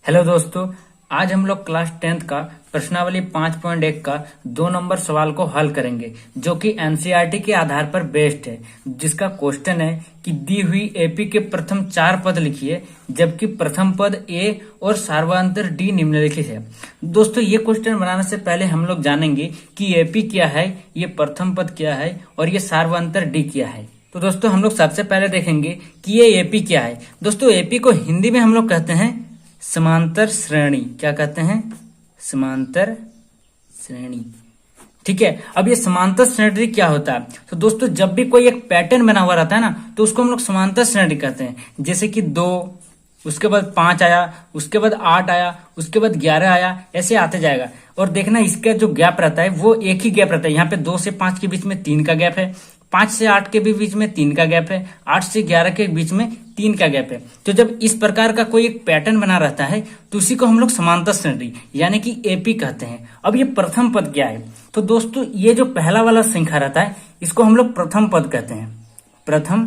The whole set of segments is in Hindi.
हेलो दोस्तों, आज हम लोग क्लास 10th का प्रश्नावली 5.1 का 2 नंबर सवाल को हल करेंगे, जो कि एनसीईआरटी के आधार पर बेस्ड है। जिसका क्वेश्चन है कि दी हुई एपी के प्रथम 4 पद लिखिए, जबकि प्रथम पद ए और सार्वधातुक डी निम्नलिखित है। दोस्तों, ये क्वेश्चन बनाने से पहले हम लोग जानेंगे कि एपी क्या है, ये प्रथम पद क्या है और ये सार्वधातुक डी क्या है। तो दोस्तों, हम लोग सबसे पहले देखेंगे कि ये एपी क्या है। दोस्तों, एपी को हिंदी में हम लोग कहते हैं समांतर श्रेणी। क्या कहते हैं? समांतर श्रेणी। ठीक है। अब ये समांतर श्रेणी क्या होता है? तो दोस्तों, जब भी कोई एक पैटर्न बना हुआ रहता है ना, तो उसको हम लोग समांतर श्रेणी कहते हैं। जैसे कि 2, उसके बाद 5 आया, उसके बाद 8 आया, उसके बाद 11 आया, ऐसे आते जाएगा। और देखना, इसका जो गैप रहता है वो एक ही गैप रहता है। यहाँ पे 2 से 5 के बीच में 3 का गैप है, 5 से 8 के भी बीच में 3 का गैप है, 8 से 11 के बीच में 3 का गैप है। तो जब इस प्रकार का कोई एक पैटर्न बना रहता है तो उसी को हम लोग समांतर श्रेणी यानी कि एपी कहते हैं। अब ये प्रथम पद क्या है? तो दोस्तों, ये जो पहला वाला संख्या रहता है इसको हम लोग प्रथम पद कहते हैं। प्रथम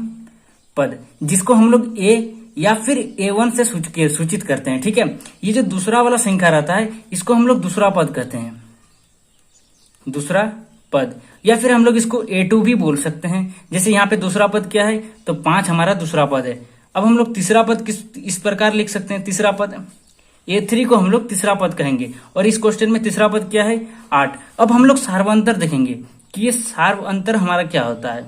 पद, जिसको हम लोग ए या फिर A1 से सूचित करते हैं। ठीक है। ये जो दूसरा वाला संख्या रहता है इसको हम लोग दूसरा पद कहते हैं। दूसरा पद, या फिर हम लोग इसको A2 भी बोल सकते हैं। जैसे यहाँ पे दूसरा पद क्या है, तो 5 हमारा दूसरा पद है। अब हम लोग तीसरा पद इस प्रकार लिख सकते हैं। तीसरा पद A3 को हम लोग तीसरा पद कहेंगे। और इस क्वेश्चन में तीसरा पद क्या है? 8। अब हम लोग सार्वधातुक देखेंगे कि ये सार्वधातुक हमारा क्या होता है,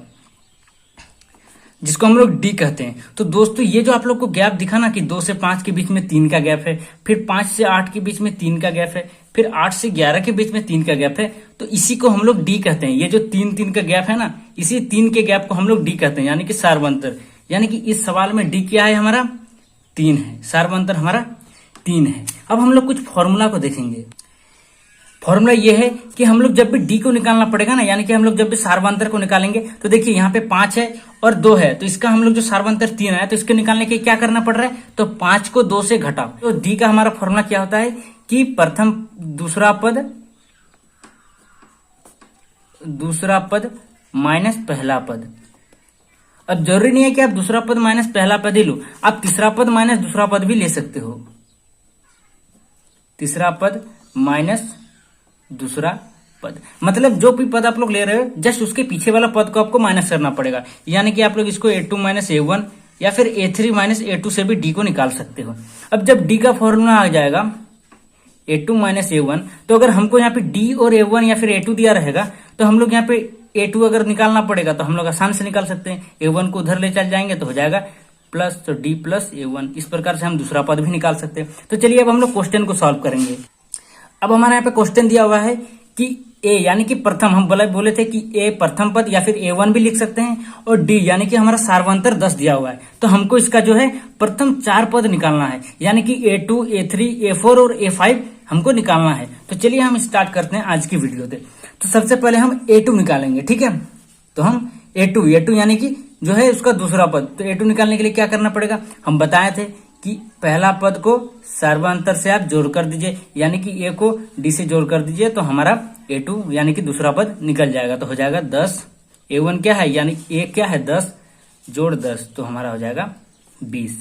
जिसको हम लोग डी कहते हैं। तो दोस्तों, ये जो आप लोग को गैप दिखा ना कि 2 से 5 के बीच में 3 का गैप है, फिर 5 से 8 के बीच में 3 का गैप है, फिर 8 से 11 के बीच में 3 का गैप है, तो इसी को हम लोग डी कहते हैं। ये जो 3 का गैप है ना, इसी 3 के गैप को हम लोग डी कहते हैं, यानी कि सार्वधातुक। यानी कि इस सवाल में डी क्या है हमारा? 3 है। सार्वधातुक हमारा 3 है। अब हम लोग कुछ फॉर्मूला को देखेंगे। फॉर्मूला ये है कि हम लोग जब भी डी को निकालना पड़ेगा ना, यानी कि हम लोग जब भी सार्वधातुक को निकालेंगे, तो देखिए यहाँ पे 5 है और 2 है, तो इसका हम लोग जो सार्वधातुक 3 है, तो इसके निकालने के क्या करना पड़ रहा है? तो 5 को 2 से घटाओ। तो डी का हमारा फॉर्मूला क्या होता है कि प्रथम दूसरा पद माइनस पहला पद। अब जरूरी नहीं है कि आप दूसरा पद माइनस पहला पद ही लो, आप तीसरा पद माइनस दूसरा पद भी ले सकते हो। तीसरा पद माइनस दूसरा पद, मतलब जो भी पद आप लोग ले रहे हो, जस्ट उसके पीछे वाला पद को आपको माइनस करना पड़ेगा। यानी कि आप लोग इसको A2 माइनस A1 या फिर A3 माइनस A2 से भी डी को निकाल सकते हो। अब जब डी का फॉर्मूला आ जाएगा A2 माइनस A1, तो अगर हमको यहाँ पे डी और A1 या फिर A2 दिया रहेगा, तो हम लोग यहाँ पे A2 अगर निकालना पड़ेगा तो हम लोग आसान से निकाल सकते हैं। A1 को उधर ले चल जाएंगे तो हो जाएगा प्लस, तो डी प्लस A1। इस प्रकार से हम दूसरा पद भी निकाल सकते हैं। तो चलिए अब हम लोग क्वेश्चन को सॉल्व करेंगे। अब हमारे यहाँ पे क्वेश्चन दिया हुआ है कि ए यानी कि प्रथम, हम बोले थे कि ए प्रथम पद या फिर A1 भी लिख सकते हैं, और डी यानी कि हमारा सार्वधातुक 10 दिया हुआ है। तो हमको इसका जो है प्रथम 4 पद निकालना है, यानी कि A2, A3, A4 और A5 हमको निकालना है। तो चलिए हम स्टार्ट करते हैं आज की वीडियो से। तो सबसे पहले हम A2 निकालेंगे। ठीक है। तो हम A2 यानी कि जो है उसका दूसरा पद। तो A2 निकालने के लिए क्या करना पड़ेगा? हम बताए थे कि पहला पद को सार्वधातुक से आप जोड़ कर दीजिए, यानी कि ए को डी से जोड़ कर दीजिए, तो हमारा A2 यानी कि दूसरा पद निकल जाएगा। तो हो जाएगा 10। A1 क्या है, यानी ए क्या है 10 जोड़ 10, तो हमारा हो जाएगा 20।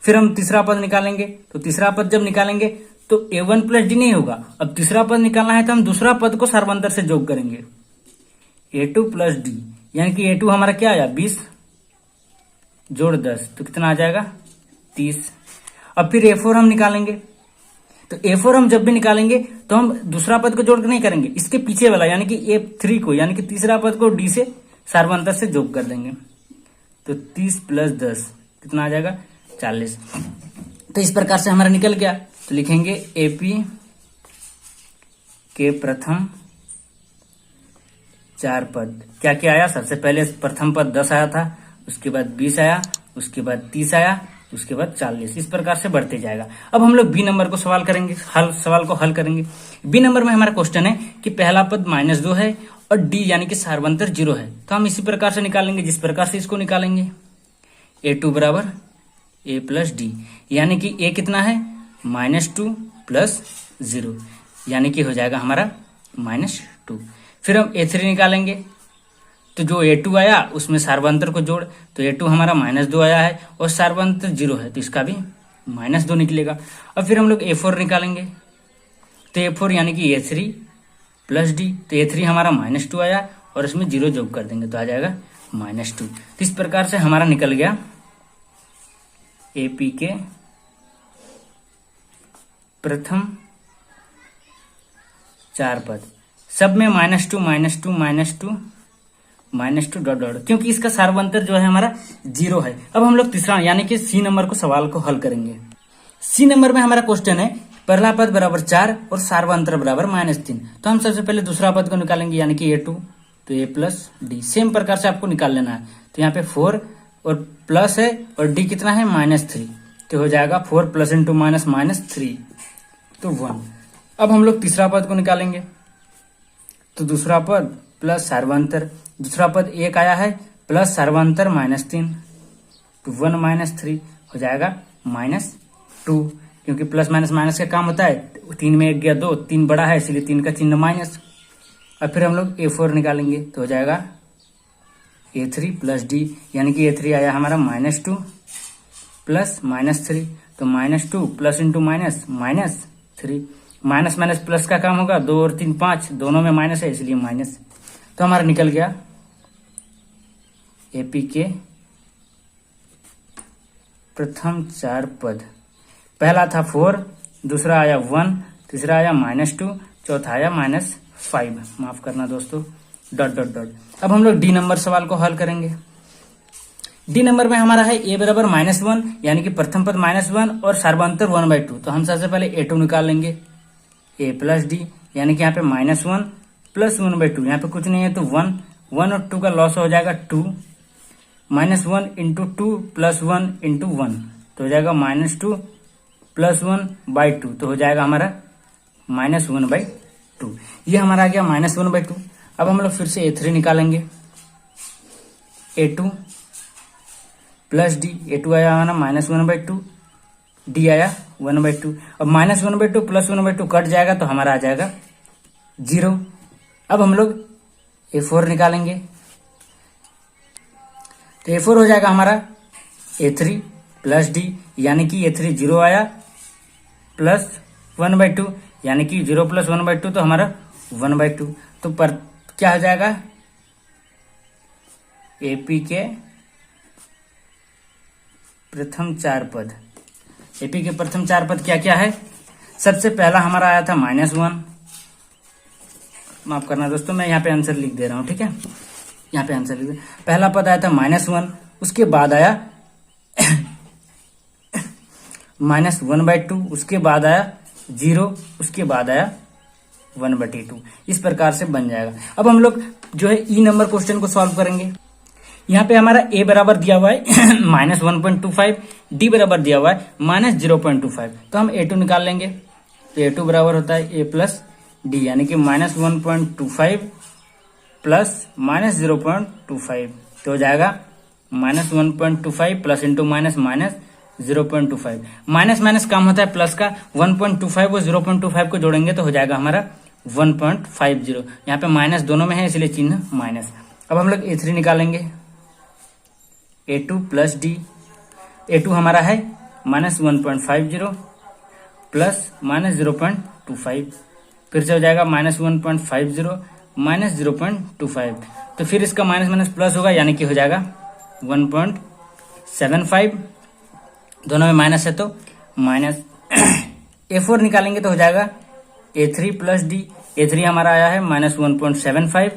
फिर हम तीसरा पद निकालेंगे। तो तीसरा पद जब निकालेंगे तो A1 प्लस डी नहीं होगा। अब तीसरा पद निकालना है तो हम दूसरा पद को सार्वधातुक से जोड़ करेंगे, A2 प्लस डी, यानी कि A2 हमारा क्या आया 20 जोड़ 10, तो कितना आ जाएगा 30। अब फिर A4 हम निकालेंगे। तो A4 हम जब भी निकालेंगे तो हम दूसरा पद को जोड़ के नहीं करेंगे, इसके पीछे वाला यानी कि A3 को, यानी कि तीसरा पद को डी से सार्वधातुक से जोड़ कर देंगे। तो 30 प्लस 10 कितना आ जाएगा 40। तो इस प्रकार से हमारा निकल गया। तो लिखेंगे एपी के प्रथम 4 पद क्या क्या आया? सबसे पहले प्रथम पद 10 आया था, उसके बाद 20 आया, उसके बाद 30 आया, उसके बाद 40। इस प्रकार से बढ़ते जाएगा। अब हम लोग बी नंबर को सवाल को हल करेंगे। बी नंबर में हमारा क्वेश्चन है कि पहला पद -2 है और डी यानी कि सार्वधातुक 0 है। तो हम इसी प्रकार से निकालेंगे जिस प्रकार से इसको निकालेंगे। A2 बराबर A प्लस डी, यानी कि A कितना है -2 प्लस 0, यानी कि हो जाएगा हमारा -2। फिर हम A3 निकालेंगे। तो जो A2 आया उसमें सार्वधातुक को जोड़, तो A2 हमारा -2 आया है और सार्वधातुक 0 है, तो इसका भी -2 निकलेगा। अब फिर हम लोग A4 निकालेंगे, तो A4 यानी कि A3 प्लस डी, तो A3 हमारा -2 आया और इसमें 0 जोड़ कर देंगे तो आ जाएगा -2। तो इस प्रकार से हमारा निकल गया AP के प्रथम 4 पद, सब में -2 -2 -2 डॉट डॉट, क्योंकि इसका सार्वंतर जो है हमारा 0 है। अब हम लोग तीसरा यानी कि C नंबर को सवाल को हल करेंगे। C नंबर में हमारा क्वेश्चन है पहला पद बराबर 4 और सार्वंतर बराबर -3। तो हम सबसे पहले दूसरा पद को निकालेंगे यानी कि A2, तो A प्लस डी सेम प्रकार से आपको निकाल लेना है। तो यहाँ पे 4 और प्लस है और डी कितना है -3, तो हो जाएगा 4 प्लस इंटू -3 तो 1। अब हम लोग तीसरा पद को निकालेंगे, तो दूसरा पद प्लस सार्वंतर, दूसरा पद 1 आया है प्लस सार्वंतर -3 तो 1 -3 हो जाएगा -2, क्योंकि प्लस माइनस माइनस का काम होता है। 3 में 1 गया 2, 3 बड़ा है इसलिए 3 का चिन्ह माइनस। अब फिर हम लोग A4 निकालेंगे तो हो जाएगा A3 प्लस डी, यानी कि A3 आया हमारा -2 प्लस -3 तो -2 plus into -3, minus minus plus का काम होगा, 2 और 3 5, दोनों में माइनस है इसलिए माइनस। तो हमारा निकल गया AP के प्रथम 4 पद, पहला था 4, दूसरा आया 1, तीसरा आया -2, चौथा आया -5, माफ करना दोस्तों, डॉट डॉट डॉट। अब हम लोग डी नंबर सवाल को हल करेंगे। डी नंबर में हमारा है A बराबर -1 यानी कि प्रथम पद -1 और सार्वंतर 1/2। तो हम सबसे पहले A2 निकाल लेंगे, A प्लस डी यानी कि यहाँ पे -1 प्लस 1/2, यहाँ पे कुछ नहीं है तो 1 और 2 का लॉस हो जाएगा 2, -1 इंटू 2 प्लस 1 इंटू 1 तो हो जाएगा -2 प्लस 1/2 तो हो जाएगा हमारा -1/2। ये हमारा आ गया -1/2। अब हम लोग फिर से A3 निकालेंगे, A2 प्लस डी, A2 आया हमारा -1/2, डी आया 1/2। अब -1/2 प्लस 1/2 कट जाएगा तो हमारा आ जाएगा 0। अब हम लोग A4 निकालेंगे, तो A4 हो जाएगा हमारा A3 प्लस डी यानी कि A3 0 आया प्लस 1/2 यानी कि 0 प्लस 1/2 तो हमारा 1/2। तो पर क्या हो जाएगा AP के प्रथम 4 पद, AP के प्रथम 4 पद क्या क्या है। सबसे पहला हमारा आया था -1, माफ करना दोस्तों मैं यहाँ पे आंसर लिख दे रहा हूँ, ठीक है, यहाँ पे आंसर लिख दे। पहला पद आया था -1, उसके बाद आया -1/2, उसके बाद आया 0, उसके बाद आया 1/2। इस प्रकार से बन जाएगा। अब हम लोग जो है ई नंबर क्वेश्चन को सॉल्व करेंगे। यहाँ पे हमारा A बराबर दिया हुआ है -1.25, D बराबर दिया हुआ है -0.25। तो हम A2 निकाल लेंगे, तो A2 बराबर होता है A प्लस डी यानी कि -1.25 प्लस -0.25 तो हो जाएगा -1.25 प्लस इंटू -0.25। माइनस माइनस काम होता है प्लस का, 1.25 और 0.25 को जोड़ेंगे तो हो जाएगा हमारा 1.50। यहाँ पे माइनस दोनों में है इसलिए चिन्ह माइनस। अब हम लोग A3 निकालेंगे, A2 प्लस डी, A2 हमारा है -1.50 प्लस -0.25, फिर से हो जाएगा -1.50 -0.25। तो फिर इसका माइनस माइनस प्लस होगा यानी कि हो जाएगा 1.75, दोनों में माइनस है तो माइनस। A4 निकालेंगे तो हो जाएगा A3 प्लस डी, A3 हमारा आया है -1.75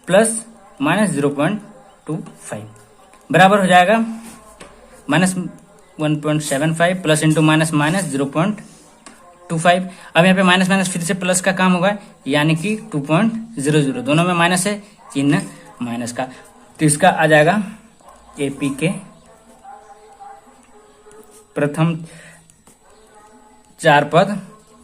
प्लस -0.25 बराबर हो जाएगा -1.75 प्लस इंटू -0.25। अब यहाँ पे माइनस माइनस फिर से प्लस का काम होगा यानी कि 2.00, दोनों में माइनस है, चिन्ह माइनस का। तो इसका आ जाएगा AP के प्रथम 4 पद,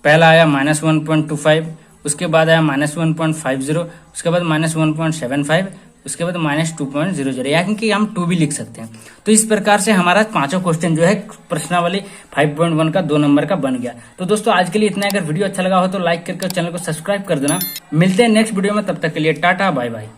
पहला आया -1.25, उसके बाद आया -1.50, उसके बाद -1.75, उसके बाद -2.00, यानी कि हम 2 भी लिख सकते हैं। तो इस प्रकार से हमारा पांचों क्वेश्चन जो है प्रश्नावली 5.1 का 2 नंबर का बन गया। तो दोस्तों आज के लिए इतना। अगर वीडियो अच्छा लगा हो तो लाइक करके चैनल को सब्सक्राइब कर देना। मिलते हैं नेक्स्ट वीडियो में, तब तक के लिए टाटा बाय बाय।